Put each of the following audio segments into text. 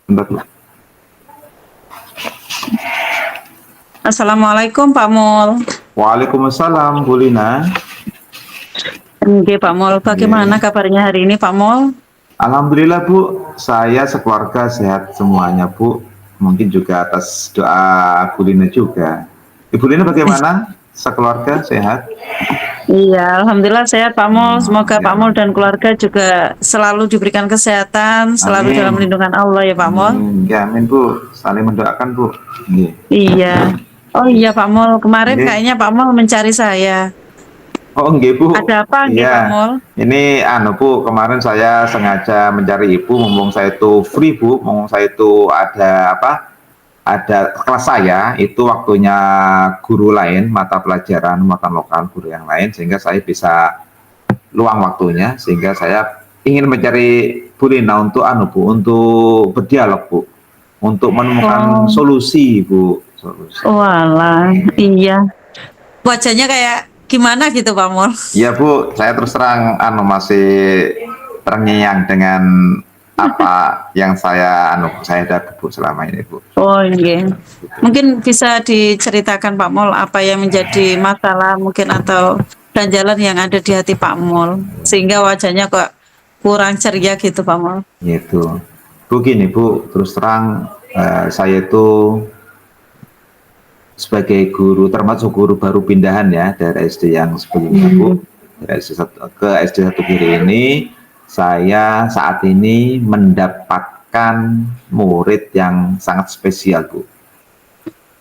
Bentar, Bu. Assalamualaikum Pak Mul. Waalaikumsalam, Bu Lina. Oke Pak Mul, bagaimana Nggih. kabarnya hari ini Pak Mul? Alhamdulillah, Bu, saya sekeluarga sehat semuanya, Bu. Mungkin juga atas doa Bu Lina juga. Ibu Lina bagaimana? Sekeluarga sehat? Iya, Alhamdulillah sehat Pak Mul. Semoga Ya, Pak Mul dan keluarga juga selalu diberikan kesehatan, selalu dalam amin. lindungan Allah ya Pak Mul. Amin. Ya, amin, Bu. Saling mendoakan, Bu. Nggih. Iya. Oh iya Pak Mul, kemarin Nggih. kayaknya Pak Mul mencari saya. Oh, nggih, Bu. Ada apa nggih Pak Iya. Mul? Ini Bu, kemarin saya sengaja mencari Ibu, mumpung saya itu free, Bu. Mumpung saya itu ada ada kelas saya itu waktunya guru lain, mata pelajaran muatan lokal guru yang lain, sehingga saya bisa luang waktunya, sehingga saya ingin mencari Bu Lina untuk Bu, untuk berdialog, Bu, untuk menemukan Oh, solusi, Bu, solusi. walah, iya. Wajahnya kayak gimana gitu Pak Mul? Ya, Bu, saya terus terang masih terngiang dengan apa yang saya hadapi, Bu, selama ini, Bu. Oh iya. Mungkin bisa diceritakan Pak Mul apa yang menjadi masalah mungkin atau ganjalan yang ada di hati Pak Mul sehingga wajahnya kok kurang ceria gitu Pak Mul. Gitu. Bu, gini, Bu, terus terang saya itu sebagai guru, termasuk guru baru pindahan ya dari SD yang sebelumnya, Bu. Dari SD 1 ke SD 1 Giri ini, saya saat ini mendapatkan murid yang sangat spesial, Bu.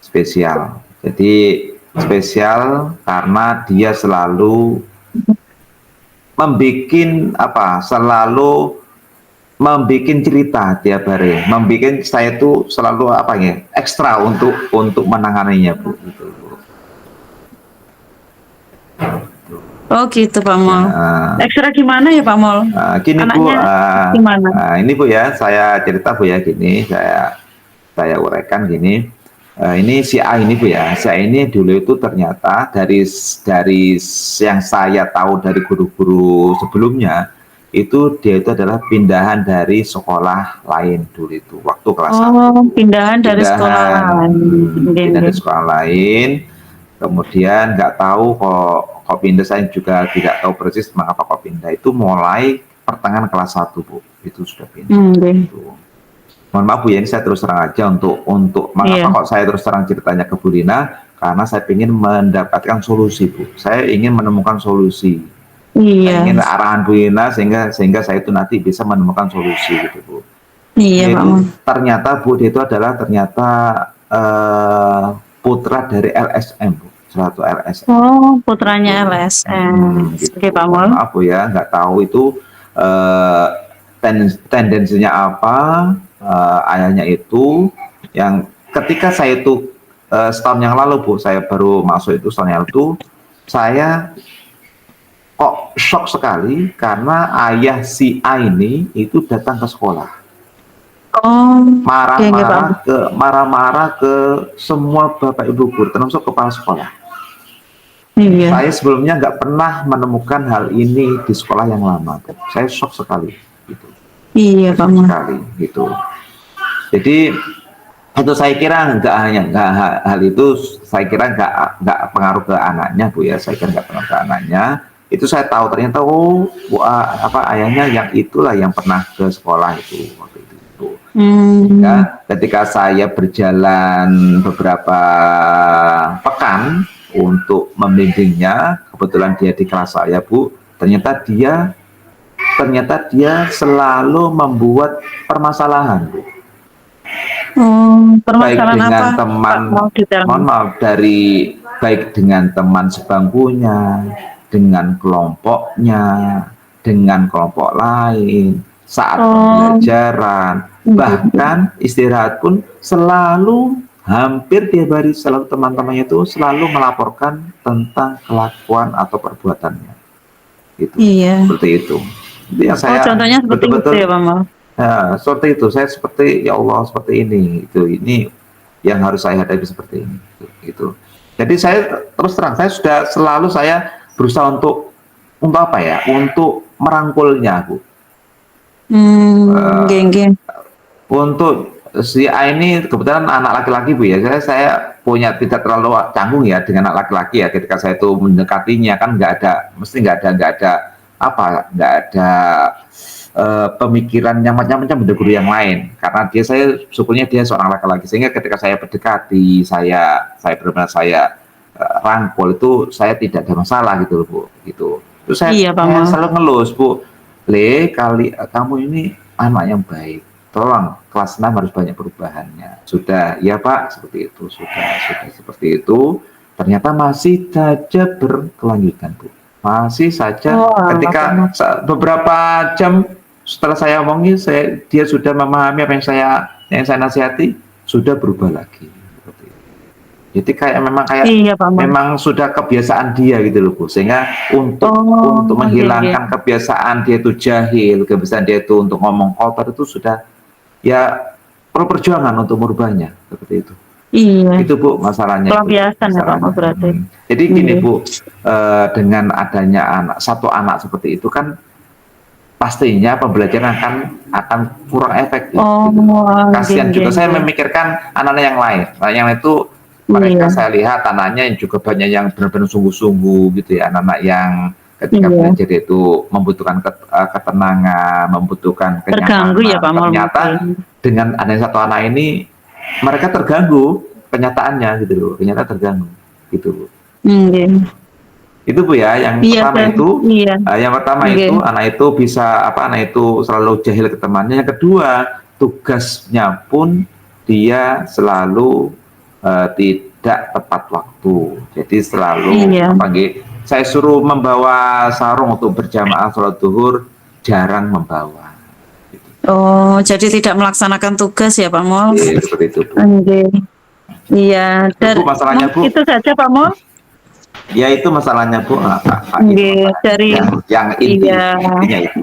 Spesial. Jadi spesial karena dia selalu selalu membikin cerita tiap hari, membikin saya itu selalu ekstra untuk menanganinya, Bu. Gitu, Bu. Oh gitu Pak Mul. Ya, Ekstra gimana ya Pak Mul? gini, Bu, Anaknya gimana? ini, Bu, ya, saya cerita, Bu, ya, gini, saya uraikan gini. Ini si A ini, Bu, ya, si A ini dulu itu ternyata dari yang saya tahu dari guru-guru sebelumnya, itu dia itu adalah pindahan dari sekolah lain dulu itu waktu kelas 1. Oh, pindahan dari sekolah Pindahan, lain. pindah dari Nggih. sekolah lain, kemudian nggak tahu kok pindah, saya juga tidak tahu persis mengapa kok pindah, itu mulai pertengahan kelas 1, Bu, itu sudah pindah. Nggih. Itu. Mohon maaf, Bu, ya, ini saya terus terang aja untuk mengapa Iya. kok saya terus terang ceritanya ke Bu Lina, karena saya ingin mendapatkan solusi, Bu. Saya ingin menemukan solusi. Saya ingin Iya. arahan Bu Lina sehingga saya itu nanti bisa menemukan solusi gitu, Bu. Iya Pak Yaitu Mul. ternyata, Bu, dia itu adalah ternyata putra dari LSM, Bu. Suatu LSM. Oh, putranya LSM. Gitu, Oke Bu. Pak Mohon Mul. maaf, Bu, ya, nggak tahu itu tendensinya apa, ayahnya itu yang ketika saya itu setahun yang lalu, Bu, saya baru masuk itu setahun yang lalu, saya kok shock sekali karena ayah si A ini itu datang ke sekolah, Oh, iya nggih Pak Mul. marah-marah ke semua bapak ibu guru, termasuk kepala sekolah. Iya. Saya sebelumnya nggak pernah menemukan hal ini di sekolah yang lama, Bu. Saya shock sekali, gitu. Iya Pak Mul. Sekali, gitu. Jadi itu saya kira hal itu saya kira nggak pengaruh ke anaknya, Bu, ya, saya kira nggak pengaruh ke anaknya. Itu saya tahu ternyata ayahnya yang itulah yang pernah ke sekolah itu waktu itu, Bu. Ya, ketika saya berjalan beberapa pekan untuk membimbingnya, kebetulan dia di kelas saya, Bu, ternyata dia selalu membuat permasalahan, Bu. Baik Permasalahan dengan apa teman, Pak Mul mohon maaf, baik dengan teman sebangkunya, dengan kelompoknya, dengan kelompok lain, saat pembelajaran, bahkan istirahat pun selalu hampir tiap hari selalu teman-temannya itu selalu melaporkan tentang kelakuan atau perbuatannya. Itu. Iya. Seperti itu. Itu yang saya contohnya seperti betul-betul itu ya Pak Mul. seperti itu. Saya seperti, ya Allah, seperti ini yang harus saya hadapi seperti ini, gitu. Jadi saya terus terang, saya berusaha untuk apa ya, untuk merangkulnya, Bu. Nggih. Untuk si A ini kebetulan anak laki-laki Bu ya. Saya punya tidak terlalu canggung ya dengan anak laki-laki ya. Ketika saya itu mendekatinya kan mesti nggak ada apa, nggak ada pemikiran yang macam-macam benda guru yang lain. Karena saya syukurnya dia seorang laki-laki, sehingga ketika saya berdekati, saya benar-benar saya rangkul itu saya tidak ada masalah gitu loh Bu, gitu. Terus Iya, Pak saya Mul. selalu ngelus Bu, kamu ini anak yang baik, tolong kelas 6 harus banyak perubahannya. Sudah, ya Pak, seperti itu, sudah seperti itu. Ternyata masih saja berkelanjutan Bu, masih saja Oh, alah, Pak ketika Mul. beberapa jam setelah saya omongin, dia sudah memahami apa yang saya nasihati, sudah berubah lagi. Seperti itu. Jadi Iya, Pak Mul. memang sudah kebiasaan dia gitu loh Bu, sehingga Oh, untuk iya, iya. menghilangkan kebiasaan dia itu jahil, kebiasaan dia itu untuk ngomong kotor itu sudah ya perlu perjuangan untuk merubahnya seperti itu. Iya. Itu Bu masalahnya itu, Pelampiasan ya, Pak Mul, masalahnya. berarti. Jadi gini Iya. Bu, dengan adanya satu anak seperti itu kan pastinya pembelajaran akan kurang efektif Oh, gitu. Kasihan nggih, juga saya nggih. memikirkan anak-anak yang lain. Anak yang lain itu mereka Iya, saya lihat anaknya yang juga banyak yang benar-benar sungguh-sungguh gitu ya, anak-anak yang ketika iya. belajar itu membutuhkan ketenangan, membutuhkan Terganggu ya, kenyamanan. Pak Mul, Ternyata mungkin. dengan adanya satu anak ini mereka terganggu kenyataannya gitu loh, ternyata terganggu gitu loh. Nggih. Itu Bu ya, yang Iya, pertama kan. itu Iya. itu Nggih. anak itu anak itu selalu jahil ke temannya. Yang kedua, tugasnya pun dia selalu tidak tepat waktu. Jadi selalu Iya. saya suruh membawa sarung untuk berjamaah sholat zuhur, jarang membawa. Oh, jadi tidak melaksanakan tugas ya, Pak Mul? Seperti itu Bu. Nggih. Iya, Itu Bu masalahnya Bu. itu saja Pak Mul. Ya itu masalahnya Bu. Itu Nggih, masalahnya. dari Yang iya. intinya itu.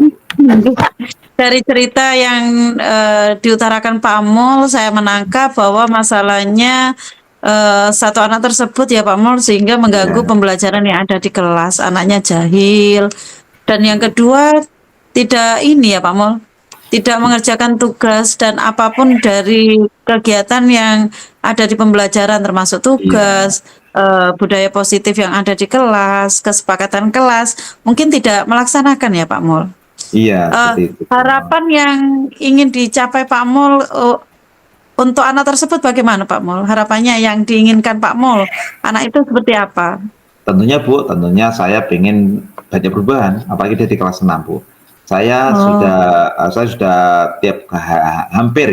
Dari cerita yang diutarakan Pak Mul, saya menangkap bahwa masalahnya satu anak tersebut ya Pak Mul, sehingga mengganggu Ya. pembelajaran yang ada di kelas. Anaknya jahil. Dan yang kedua, tidak ini ya Pak Mul, tidak mengerjakan tugas dan apapun dari kegiatan yang ada di pembelajaran, termasuk Iya. tugas, budaya positif yang ada di kelas, kesepakatan kelas, mungkin tidak melaksanakan ya Pak Mul. Iya, seperti itu. Harapan yang ingin dicapai Pak Mul untuk anak tersebut bagaimana Pak Mul? Harapannya yang diinginkan Pak Mul, anak itu seperti apa? Tentunya Bu, tentunya saya pengen banyak perubahan, apalagi dia di kelas 6 Bu. Saya sudah hampir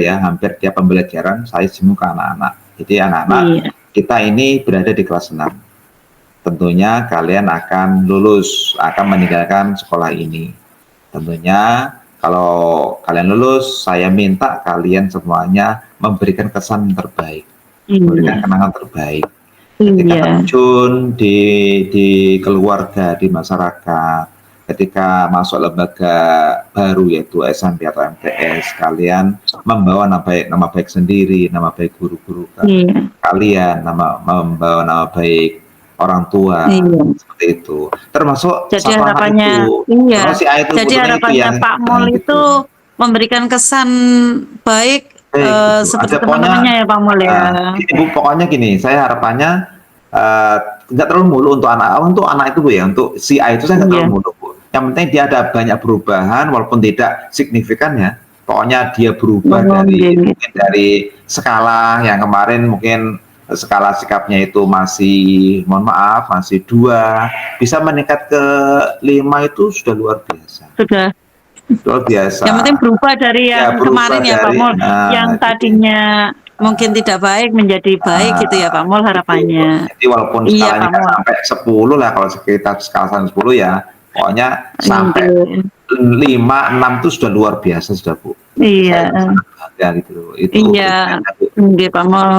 tiap pembelajaran saya jenguk ke anak-anak. Jadi anak-anak Iya. kita ini berada di kelas 6. Tentunya kalian akan lulus, akan meninggalkan sekolah ini. Tentunya kalau kalian lulus, saya minta kalian semuanya memberikan kesan terbaik, memberikan Iya. kenangan terbaik. Ketika Iya. terjun di keluarga, di masyarakat, ketika masuk lembaga baru yaitu SMP atau MTS, kalian membawa nama baik sendiri, nama baik guru-guru Iya. kalian, membawa nama baik orang tua, Iya. seperti itu. Termasuk Jadi satu anak harapannya, itu, iya. kalau si A itu Jadi putunya itu harapannya yang Pak Mul gitu. itu memberikan kesan baik Gitu. seperti Ada pokoknya teman-temannya ya Pak Mul ya. gini Bu, pokoknya gini, saya harapannya nggak terlalu mulu untuk anak itu Bu ya, untuk si A itu saya nggak Iya. terlalu mulu Bu. Yang penting dia ada banyak perubahan walaupun tidak signifikan ya. Pokoknya dia berubah Nggih. mungkin dari skala yang kemarin mungkin skala sikapnya itu masih mohon maaf masih 2, bisa meningkat ke 5 itu sudah luar biasa. Sudah. Luar biasa. Yang penting berubah dari yang berubah kemarin ya Pak Mul, yang gitu. tadinya mungkin tidak baik menjadi baik gitu ya Pak Mul harapannya. Jadi walaupun Iya skalanya Pak Mul. sampai 10 lah, kalau kita skala 10 ya, pokoknya sampai Nggih. 5, 6 itu sudah luar biasa sudah Bu. Iya. Saya sangat bangga gitu loh. Itu Iya. Nggih Pak Mul.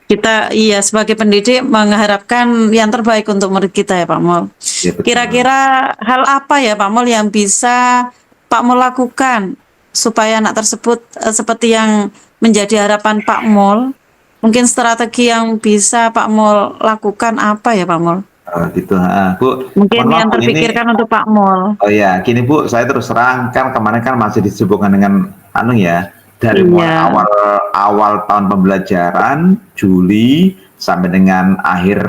Kita sebagai pendidik mengharapkan yang terbaik untuk murid kita ya Pak Mul. Ya, betul. Kira-kira hal apa ya Pak Mul yang bisa Pak Mul lakukan supaya anak tersebut seperti yang menjadi harapan Pak Mul? Mungkin strategi yang bisa Pak Mul lakukan apa ya Pak Mul? Gitu, Bu. Mungkin Mohon maaf, yang Bu, terpikirkan untuk Pak Mul. Oh ya, gini Bu, saya terus terang kan kemarin kan masih disibukkan dengan dari mulai Iya. awal tahun pembelajaran Juli sampai dengan akhir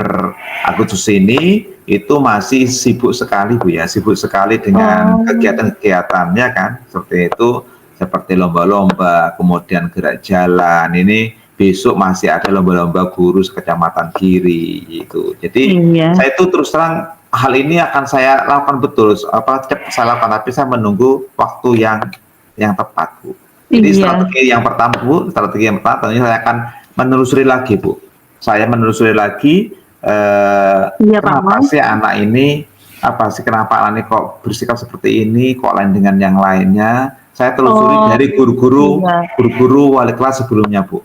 Agustus ini itu masih sibuk sekali Bu ya, sibuk sekali dengan Oh, kegiatan-kegiatannya kan, seperti itu, seperti lomba-lomba, kemudian gerak jalan. Ini besok masih ada lomba-lomba guru sekecamatan kiri itu. Jadi iya. saya itu terus terang hal ini akan saya lakukan betul, saya lakukan, tapi saya menunggu waktu yang tepat Bu. Jadi Iya. strategi yang pertama Bu, strategi yang pertama tentunya saya akan menelusuri lagi Bu. Saya menelusuri lagi Iya, Pak kenapa Mol. sih anak ini, apa sih kenapa anak ini kok bersikap seperti ini, kok lain dengan yang lainnya. Saya telusuri Oh, dari iya. guru-guru wali kelas sebelumnya Bu.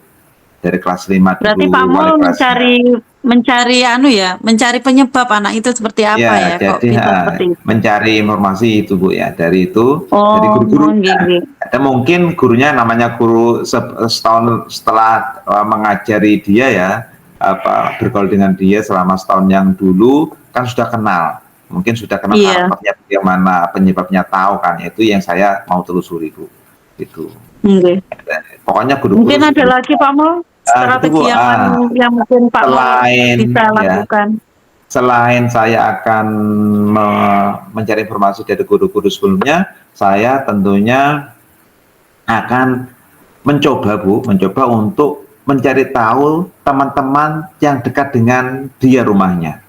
Dari kelas 5 Berarti Pak dulu wali Mul kelasnya. mencari anu ya, mencari penyebab anak itu seperti apa Ya, ya, kok jadi bisa seperti itu? mencari informasi itu Bu ya, dari itu, dari Oh, nggih, guru-gurunya. nggih. Ada mungkin gurunya namanya guru setahun setelah mengajari dia ya, apa bergaul dengan dia selama setahun yang dulu kan sudah kenal. Mungkin sudah kenal Iya, karakternya bagaimana, penyebabnya tahu kan, itu yang saya mau telusuri Bu. Itu. nggih. Pokoknya guru-guru Mungkin ada sebelum lagi Pak Mul gitu Bu. strategi yang lain yang mungkin Pak Mul bisa Selain ya, lakukan. selain saya akan mencari informasi dari guru-guru sebelumnya, saya tentunya akan mencoba untuk mencari tahu teman-teman yang dekat dengan dia rumahnya.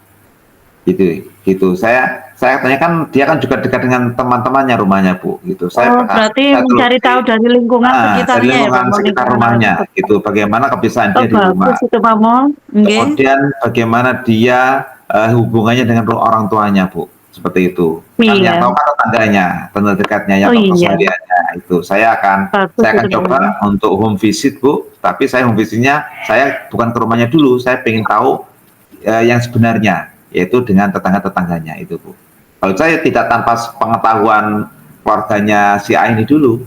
Gitu. Saya tanya kan dia kan juga dekat dengan teman-temannya rumahnya Bu. Gitu. Oh, berarti Saya mencari tahu telusuri dari lingkungan dari sekitarnya ya Pak lingkungan Mul, sekitar lingkungan rumahnya. tersebut. Gitu. Bagaimana kebiasaan Oh, dia di bagus rumah. itu Pak Mul. Nggih. Kemudian bagaimana dia hubungannya dengan orang tuanya, Bu. Seperti itu. Kan yang Iya. tahu kan tetangganya, teman dekatnya, yang Oh, tahu iya. kesehariannya itu. Bagus Saya akan itu Pak coba Mul. untuk home visit, Bu. Tapi saya home visitnya saya bukan ke rumahnya dulu. Saya ingin tahu yang sebenarnya, yaitu dengan tetangga-tetangganya itu, Bu. Kalau saya tidak tanpa pengetahuan keluarganya si A ini dulu,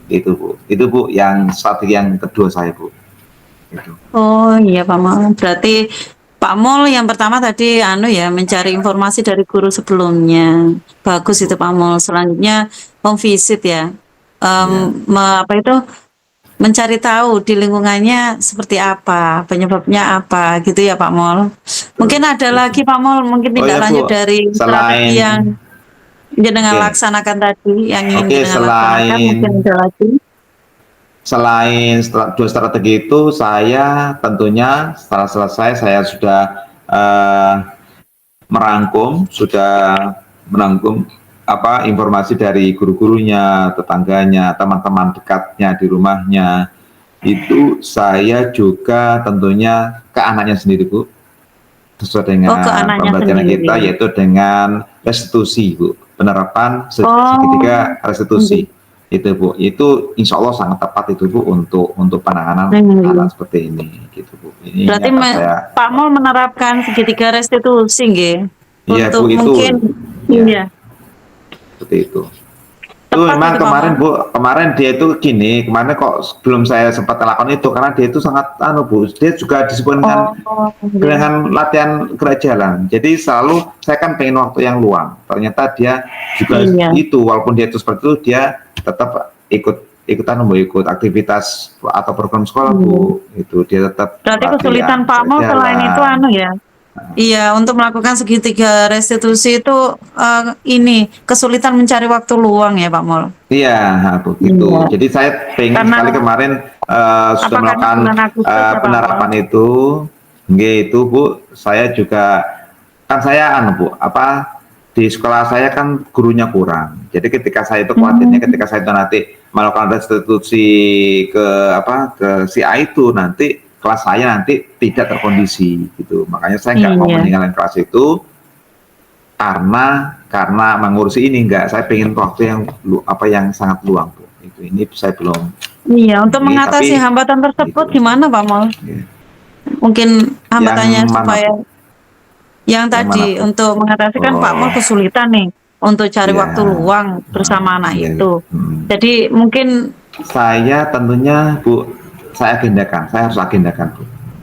itu, Bu. Itu, Bu, yang strategi yang kedua saya, Bu. Itu. Oh iya Pak Mul. Berarti Pak Mul yang pertama tadi anu ya mencari informasi dari guru sebelumnya. Bagus itu Pak Mul. Selanjutnya home visit ya. Ya. Apa itu mencari tahu di lingkungannya seperti apa, penyebabnya apa gitu ya Pak Mul. Mungkin ada Gitu. lagi Pak Mul, mungkin Oh tindak ya lanjut Bu, dari strategi selain yang jenengan oke, laksanakan tadi, yang ingin oke, jenengan laksanakan mungkin ada lagi. selain dua strategi itu, saya tentunya setelah selesai saya sudah eh, merangkum apa informasi dari guru-gurunya, tetangganya, teman-teman dekatnya di rumahnya. Itu saya juga tentunya ke anaknya sendiri, Bu. Sesuai Oh ke dengan anaknya pembelajaran kita, sendiri. yaitu dengan restitusi, Bu. Penerapan Oh, segitiga restitusi. Itu, Bu. Itu insya Allah sangat tepat itu, Bu, untuk penanganan iya. anak seperti ini, gitu, Bu. Ini Berarti akan saya, Pak Mul menerapkan segitiga restitusi nggih? iya, Bu, Untuk itu, mungkin ya, iya, seperti itu. Itu tepat memang itu Pak Mul. kemarin Bu, kemarin dia itu gini, kemarin kok belum saya sempat lakukan itu karena dia itu sangat Bu, dia juga disebut Oh, iya. dengan latihan gerak jalan. Jadi selalu saya kan pengen waktu yang luang. Ternyata dia juga Iya. itu, walaupun dia itu seperti itu, dia tetap ikut aktivitas atau program sekolah Bu. Itu dia tetap Berarti latihan kesulitan Pak gerak Mul selain itu jalan. anu ya. Iya, untuk melakukan segitiga restitusi itu ini kesulitan mencari waktu luang ya Pak Mul. Iya, begitu. Iya. Jadi saya pengen Karena sekali kemarin sudah apakah melakukan bulan Agustus ya Pak Mul? penerapan itu. Nggih, itu Bu, saya juga kan saya Bu, apa di sekolah saya kan gurunya kurang. Jadi ketika saya itu khawatirnya Hmm, ketika saya itu nanti melakukan restitusi ke ke si A itu nanti kelas saya nanti tidak terkondisi gitu. Makanya saya nggak mau iya. meninggalkan kelas itu karena mengurusi ini enggak, saya pengen waktu yang yang sangat luang Bu. Ini saya belum Iya, untuk ini tapi mengatasi hambatan tersebut gitu. gimana Pak Mul? Ya. Mungkin Yang hambatannya mana supaya Bu? yang Yang mana tadi Bu? untuk mengatasi kan Pak Mul Oh, kesulitan nih untuk cari iya. waktu luang bersama anak Iya. itu. Jadi mungkin Saya tentunya Bu, saya agendakan, saya harus agendakan Bu.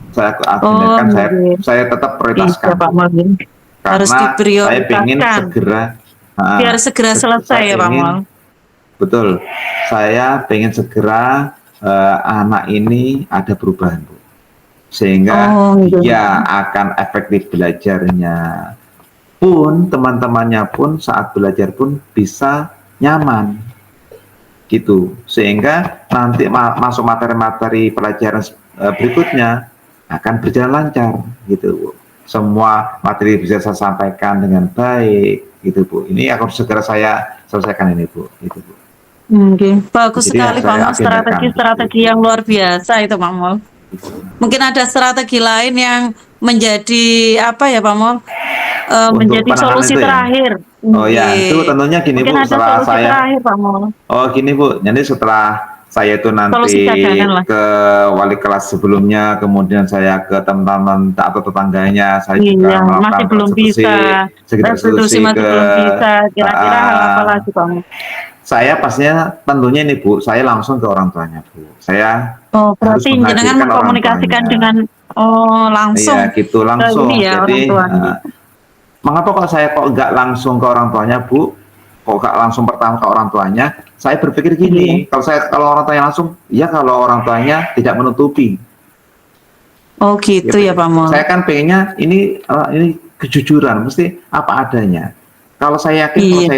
Saya oh agendakan, iya, saya tetap iya prioritaskan Pak Bu. Mul. Harus Karena saya pengen diprioritaskan segera, biar segera selesai saya ya Pak Mul. pengen betul, saya pengen segera anak ini ada perubahan, Bu. Sehingga Oh, gitu. dia akan efektif belajarnya pun, teman-temannya pun saat belajar pun bisa nyaman gitu, sehingga nanti masuk materi-materi pelajaran berikutnya akan berjalan lancar gitu, Bu. Semua materi bisa saya sampaikan dengan baik gitu, Bu. Ini akan segera saya selesaikan ini, Bu, gitu, Bu. Oke, bagus Jadi sekali Pak saya Mul, agendakan strategi-strategi gitu. yang luar biasa itu Pak Mul. Mungkin ada strategi lain yang menjadi apa ya Pak Mul? Untuk Menjadi penanganan solusi itu ya. terakhir. Oh ya, itu Oke. tentunya gini, Mungkin Bu, ada setelah solusi saya terakhir Pak Mul. oh gini, Bu, jadi setelah saya itu Solusi nanti cadangan lah. ke wali kelas sebelumnya, kemudian saya ke teman-teman atau tetangganya, saya Iya, juga masih melakukan belum bisa. sekitar Restitusi restitusi masih ke belum bisa. Kira-kira hal apa uh, lagi Pak Mul? saya pastinya tentunya ini, Bu, saya langsung ke orang tuanya, Bu. Saya Oh, harus berarti jenengan menghadirkan orang mengkomunikasikan tuanya. dengan langsung Iya, gitu ke ini langsung. ya orang Jadi tuanya. mengapa kok saya kok nggak langsung ke orang tuanya, Bu? Kok nggak langsung pertama ke orang tuanya? Saya berpikir Iya. gini, kalau orang tuanya langsung, ya kalau orang tuanya tidak menutupi, Oh gitu gitu. ya Pak Mul. Saya kan pengennya ini kejujuran, mesti apa adanya. Kalau saya yakin kalau Iya.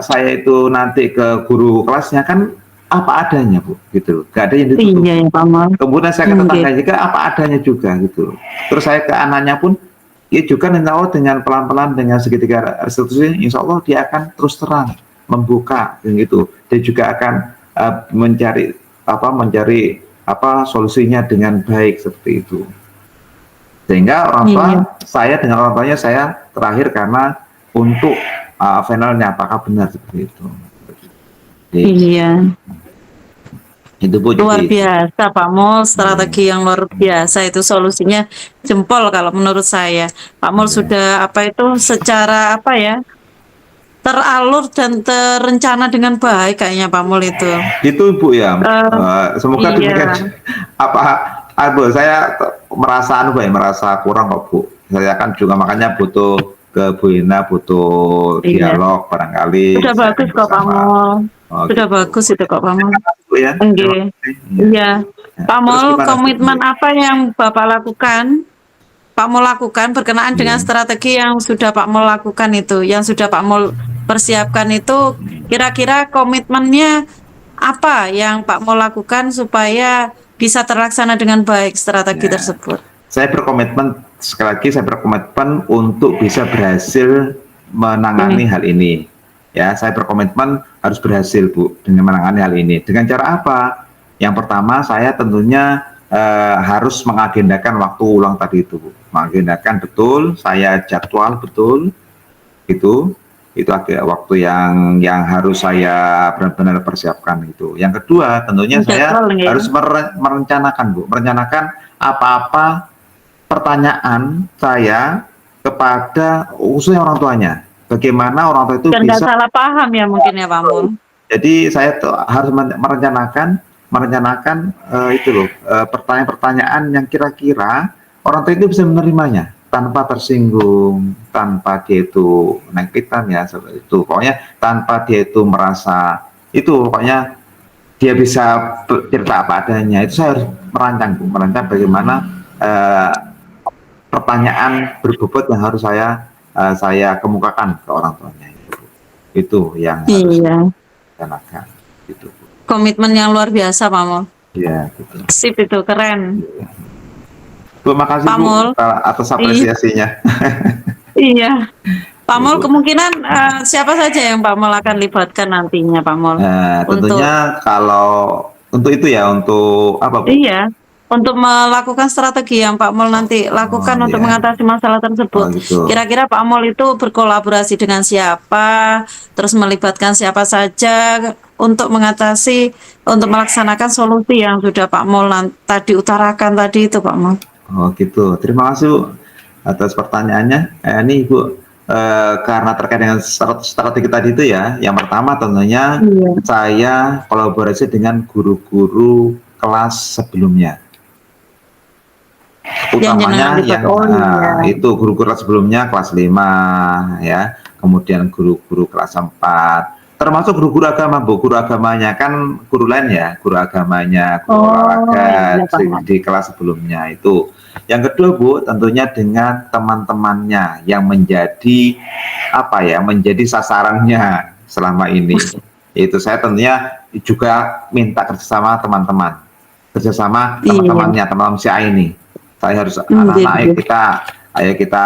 saya itu nanti ke guru kelasnya kan apa adanya, Bu, gitu. Gak ada yang Iya ditutupi. ya Pak Mul. Kemudian saya ke Oke. tetangga juga apa adanya juga gitu. Terus saya ke anaknya pun ya juga insya Allah dengan pelan-pelan dengan segitiga restitusi, insya Allah dia akan terus terang membuka gitu. Dia juga akan mencari solusinya dengan baik seperti itu. Sehingga orang tua Iya. saya dengan orang tuanya saya terakhir karena untuk finalnya apakah benar seperti itu. Jadi, Iya. itu, Bu, Luar jadi biasa Pak Mul, strategi yang luar biasa itu solusinya jempol kalau menurut saya. Pak Mul ya. sudah apa itu secara apa ya? Teralur dan terencana dengan baik kayaknya Pak Mul itu. Itu, Bu, ya. Eh, Semoga iya. demikian. Bu, saya merasa kurang kok, Bu. Saya kan juga makanya butuh ke Bu Ina, butuh Iya. dialog barangkali Sudah saya akan bagus kok Pak bersama. Mul. Oh, Sudah gitu. bagus itu kok Pak Mul. Bu, ya. Terima Oke. kasih. Ya. Iya. Ya. Pak Terus Mul, gimana, Bu? komitmen apa yang Bapak lakukan? Pak Mul lakukan berkenaan dengan Iya. strategi yang sudah Pak Mul lakukan itu, yang sudah Pak Mul persiapkan itu, kira-kira komitmennya apa yang Pak Mul lakukan supaya bisa terlaksana dengan baik strategi Ya. tersebut? Saya berkomitmen, sekali lagi saya berkomitmen untuk bisa berhasil menangani hal ini. Ya, saya berkomitmen harus berhasil, Bu, dengan menangani hal ini. Dengan cara apa? Yang pertama, saya tentunya harus mengagendakan waktu ulang tadi itu, Bu. Mengagendakan betul, saya jadwal betul, itu agak waktu yang harus saya benar-benar persiapkan itu. Yang kedua, tentunya saya Jadwal ya. harus merencanakan, Bu, merencanakan apa-apa pertanyaan saya kepada khususnya orang tuanya. Bagaimana orang tua itu Dan nggak bisa. salah paham ya mungkin ya Pak Mul. Jadi saya tuh harus merencanakan itu loh, pertanyaan-pertanyaan yang kira-kira orang tua itu bisa menerimanya tanpa tersinggung, tanpa dia itu nyakitan ya seperti itu. Pokoknya tanpa dia itu merasa itu, pokoknya dia bisa cerita apa adanya. Itu saya harus merancang bagaimana pertanyaan berbobot yang harus saya kemukakan ke orang tuanya itu yang harus Iya. dilaksanakan gitu. Komitmen yang luar biasa Pak Mul. Ya, gitu. Sip itu keren. Bu, makasih, Pak Bu, Mul. atas apresiasinya. Iya. Pak Mul kemungkinan siapa saja yang Pak Mul akan libatkan nantinya Pak Mul? Tentunya kalau untuk itu ya, untuk apa, Bu? Iya, untuk melakukan strategi yang Pak Mul nanti lakukan untuk Iya. mengatasi masalah tersebut. Gitu. Kira-kira Pak Mul itu berkolaborasi dengan siapa, terus melibatkan siapa saja untuk untuk melaksanakan solusi yang sudah Pak Mul tadi utarakan tadi itu Pak Mul. Oh gitu. Terima kasih, Bu, atas pertanyaannya. Ini, Bu, karena terkait dengan strategi tadi itu ya, yang pertama tentunya saya kolaborasi dengan guru-guru kelas sebelumnya. Utamanya itu guru-guru kelas sebelumnya kelas 5 ya, kemudian guru-guru kelas 4. termasuk guru-guru agama Bu, guru agamanya kan guru lain ya, guru agamanya, guru Oh, olahraga iya paham. di kelas sebelumnya itu. Yang kedua Bu, tentunya dengan teman-temannya yang menjadi apa ya, menjadi sasarannya selama ini. Itu saya tentunya juga minta kerjasama teman-teman, kerjasama Iya, teman-temannya, teman-teman si A ini. Saya harus gitu. anak-anak kita, ayo kita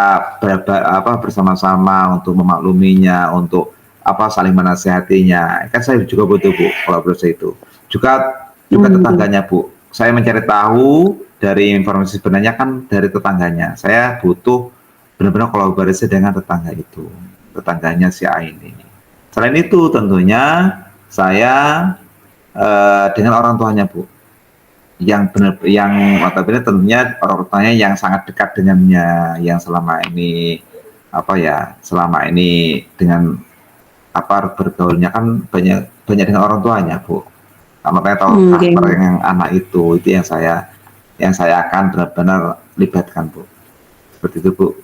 bersama-sama untuk memakluminya, untuk apa saling menasihatinya. Kan saya juga butuh Bu kolaborasi itu. Juga Gitu. tetangganya Bu. Saya mencari tahu dari informasi sebenarnya kan dari tetangganya. Saya butuh benar-benar kolaborasi dengan tetangga itu, tetangganya si A ini. Selain itu tentunya saya dengan orang tuanya Bu, yang benar, yang notabene tentunya orang tuanya yang sangat dekat dengannya, yang selama ini apa ya, selama ini dengan apa bergaulnya kan banyak banyak dengan orang tuanya Bu. Nah, makanya tahu karakter Gitu. yang anak itu yang saya akan benar-benar libatkan Bu. Seperti itu Bu.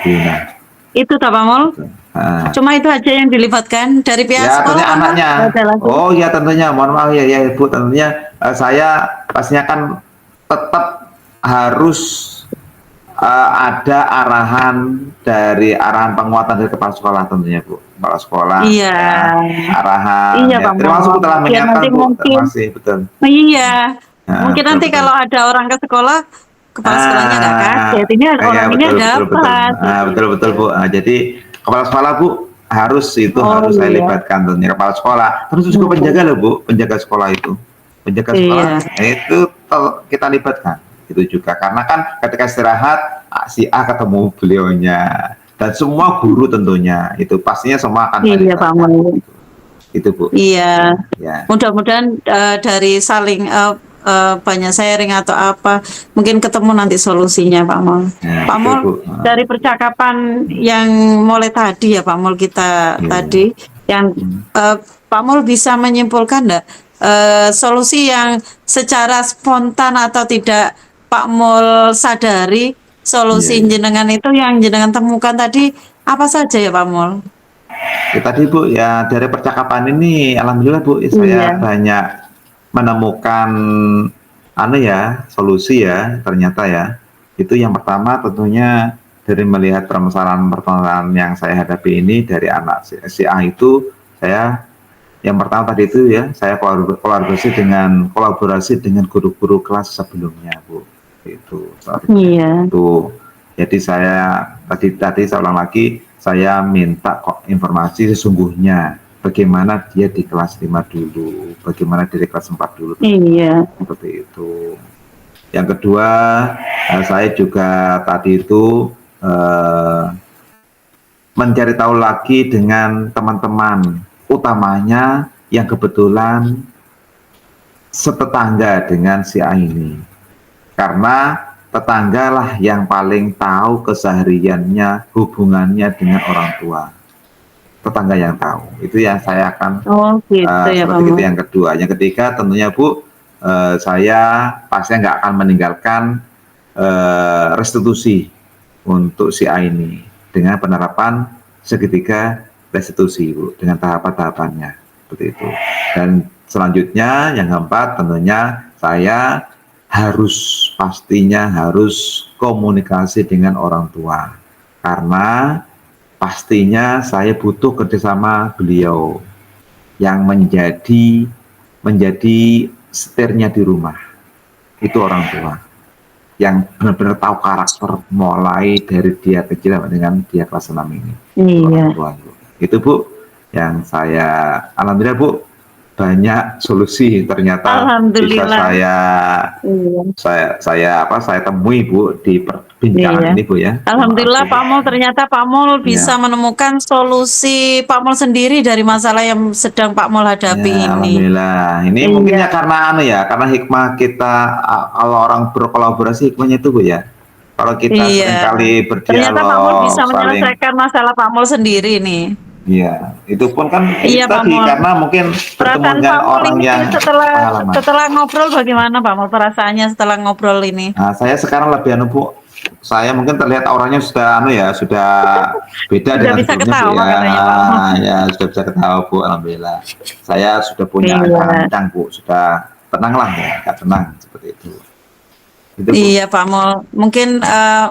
Guna. Itu tak Pak Mol? Gitu. Nah, Cuma itu aja yang dilibatkan dari pihak ya sekolah tentunya Pak Mol? anaknya. Nggak ada lagi? Oh ya tentunya. Mohon maaf ya ya Ibu. Tentunya saya pastinya kan tetap harus ada arahan dari arahan penguatan dari kepala sekolah tentunya Bu. Kepala sekolah Iya, ya, arahan iya ya. Pak Terima kasih Mol. Bu telah Biar mengingatkan nanti Bu. mungkin, Terima kasih betul. iya, Nah, mungkin betul nanti betul. kalau ada orang ke sekolah, kepala sekolahnya nggak kaget. Ini Ya orang ini betul ada betul apa? betul. Gitu. Betul betul Bu. Jadi kepala sekolah Bu Oh harus saya iya, libatkan tentunya kepala sekolah. Terus juga penjaga loh Bu, penjaga sekolah itu. Penjaga sekolah iya, itu kita libatkan. Itu juga karena kan ketika istirahat si A ketemu beliaunya dan semua guru tentunya itu pastinya semua akan saya iya Pak libatkan. Mol. Itu Bu. Iya, Ya. mudah-mudahan dari saling banyak sharing atau apa, mungkin ketemu nanti solusinya Pak Mol. Ya, Pak betul Mol, Bu. dari percakapan yang mulai tadi ya Pak Mol kita Ya. tadi, yang Pak Mol bisa menyimpulkan enggak solusi yang secara spontan atau tidak Pak Mol sadari Iya, solusi iya. jenengan itu yang jenengan temukan tadi apa saja ya Pak Mol? Ya, tadi Bu, ya dari percakapan ini, alhamdulillah Bu, saya Iya, banyak menemukan solusi ya, ternyata ya. Itu yang pertama tentunya dari melihat permasalahan-permasalahan yang saya hadapi ini dari anak si A itu, saya yang pertama tadi itu ya, saya kolaborasi dengan guru-guru kelas sebelumnya Bu. Itu iya, itu. Jadi tadi saya ulang lagi, saya minta kok informasi sesungguhnya bagaimana dia di kelas 5 dulu, bagaimana dia di kelas 4 dulu, iya. seperti itu. Yang kedua, saya juga tadi itu mencari tahu lagi dengan teman-teman, utamanya yang kebetulan setetangga dengan si A ini. Karena tetanggalah yang paling tahu kesehariannya, hubungannya dengan orang tua. Tetangga yang tahu. Itu yang saya akan Oh gitu ya Pak seperti itu Mul. yang kedua. Yang ketiga tentunya Bu, saya pastinya nggak akan meninggalkan restitusi untuk si A ini dengan penerapan segitiga restitusi Bu, dengan tahapan-tahapannya seperti itu. Dan selanjutnya yang keempat tentunya saya pastinya harus komunikasi dengan orang tua karena pastinya saya butuh kerjasama beliau yang menjadi setirnya di rumah itu orang tua yang benar-benar tahu karakter mulai dari dia kecil sampai dengan dia kelas 6 ini. Itu Iya. orang tua Bu. Itu Bu yang saya alhamdulillah Bu banyak solusi ternyata bisa Alhamdulillah. saya Iya. saya temui Bu di perbincangan Iya. ini Bu ya. Terima Alhamdulillah kasih Bu. Pak Mul, ternyata Pak Mul bisa Ya. menemukan solusi Pak Mul sendiri dari masalah yang sedang Pak Mul hadapi Ya, ini. alhamdulillah. Ini mungkin Iya. ya karena hikmah kita kalau orang berkolaborasi hikmahnya itu Bu ya. Kalau kita Iya. seringkali Ternyata Pak Mul berdialog, bisa saling menyelesaikan masalah Pak Mul sendiri nih. ya, itu pun kan Iya itu Pak tadi Mul. karena mungkin bertemu Perasaan dengan Pak Mul orang ini yang setelah pengalaman. setelah ngobrol bagaimana Pak Mul perasaannya setelah ngobrol ini? Nah, saya sekarang lebih saya mungkin terlihat auranya sudah sudah beda Sudah dengan bisa sebelumnya Bu ketawa ya. katanya Pak Mul. Ya sudah bisa ketawa Bu, alhamdulillah. Saya sudah punya Iya. angan kencang Bu, sudah tenang lah ya, nggak tenang seperti itu. Itu Bu. Iya Pak Mul, mungkin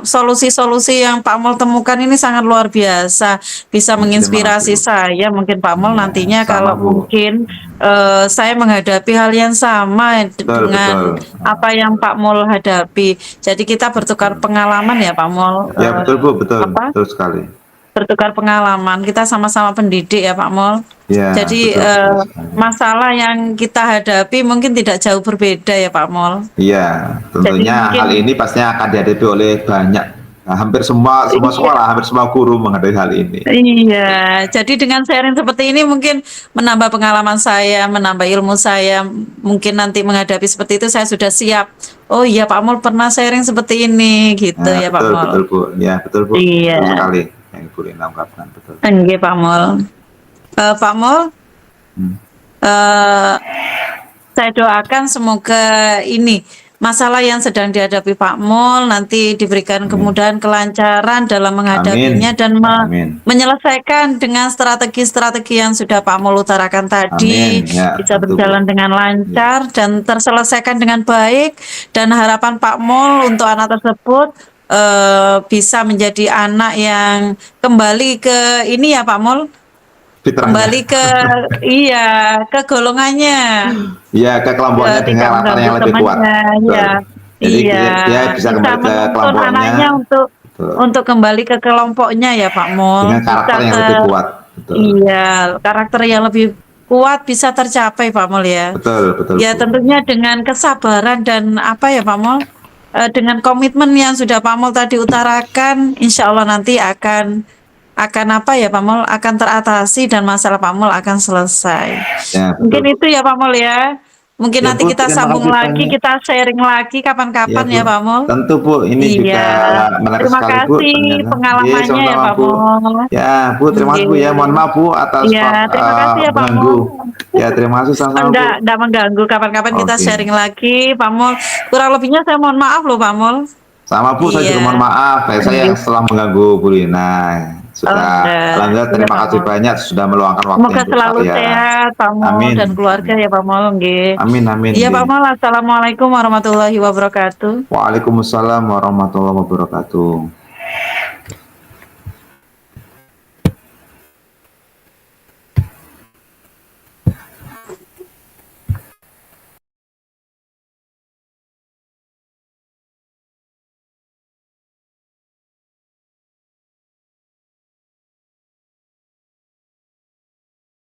solusi-solusi yang Pak Mul temukan ini sangat luar biasa, bisa Ya, terima kasih menginspirasi Bu. saya. Mungkin Pak Mul Ya, nantinya sama kalau Bu. mungkin saya menghadapi hal yang sama Betul, betul. dengan apa yang Pak Mul hadapi. Jadi kita bertukar Betul. pengalaman ya Pak Mul, Ya betul Bu, betul, apa? betul sekali. Bertukar pengalaman. Kita sama-sama pendidik ya Pak Mul. Ya Jadi betul, betul sekali. masalah yang kita hadapi mungkin tidak jauh berbeda ya Pak Mul. Iya, Jadi tentunya hal mungkin ini pastinya akan dihadapi oleh banyak, hampir semua iya. sekolah, hampir semua guru menghadapi hal ini. Iya, jadi dengan sharing seperti ini mungkin menambah pengalaman saya, menambah ilmu saya. Mungkin nanti menghadapi seperti itu saya sudah siap. Oh iya, Pak Mul pernah sharing seperti ini, gitu Nah, ya Pak betul, Mul. betul Bu. Ya, betul Bu. Betul Iya, sekali yang Ibu Lina ungkapkan, betul. oke Pak Mul. Pak Mul, Hmm. eh, saya doakan semoga ini masalah yang sedang dihadapi Pak Mul nanti diberikan Amin. kemudahan, kelancaran dalam menghadapinya Amin. dan Amin. menyelesaikan dengan strategi-strategi yang sudah Pak Mul utarakan tadi Amin. Ya, bisa tentu Bu. berjalan dengan Ya. lancar dan terselesaikan dengan baik dan harapan Pak Mul untuk anak tersebut bisa menjadi anak yang kembali ke ini ya Pak Mul, Fitrahnya. kembali ke iya ke golongannya. Ya, ke kelompoknya Tidak dengan karakter mengganggu yang lebih kuat. temannya, Betul. iya. Jadi Iya, dia bisa bisa kembali ke menuntun kelompoknya. anaknya Betul. untuk kembali ke kelompoknya ya Pak Mul. Dengan Bisa karakter yang ke lebih kuat. Betul. iya, karakter yang lebih kuat bisa tercapai Pak Mul ya. Betul, betul Ya Bu. tentunya dengan kesabaran dan apa ya Pak Mul, dengan komitmen yang sudah Pak Mul tadi utarakan, insya Allah nanti akan apa ya Pak Mul, akan teratasi dan masalah Pak Mul akan selesai. Ya, betul Mungkin Bu. itu ya Pak Mul ya. Mungkin Ya nanti Bu, kita terima sambung kasih lagi, banyak. kita sharing lagi Ya kapan-kapan Bu, ya Pak Mul. tentu Bu, ini juga Iya. menarik Terima sekali Bu kasih ternyata. Iya, pengalamannya ya sama-sama Pak Bu. Mul. Ya Bu, terima kasih Bu ya. Mohon Iya. maaf Bu atas Iya, terima kasih ya Pak mengganggu. Mul. Ya, terima kasih sama-sama Bu. Enggak mengganggu. Kapan-kapan kita Oke. sharing lagi, Pak Mul. Kurang lebihnya saya mohon maaf loh Pak Mul. Sama Bu, saya juga mohon Iya. maaf. Saya yang setelah mengganggu Bu Lina. Oh, Sudah, enggak. alhamdulillah Iya terima Pak kasih Mul. banyak sudah meluangkan waktu Semoga untuk selalu saya. sehat Pak Mul Amin. dan keluarga ya Pak Mul. Nggih. Amin, amin. Iya Pak Nggih. Mul, Assalamualaikum warahmatullahi wabarakatuh. Waalaikumsalam warahmatullahi wabarakatuh.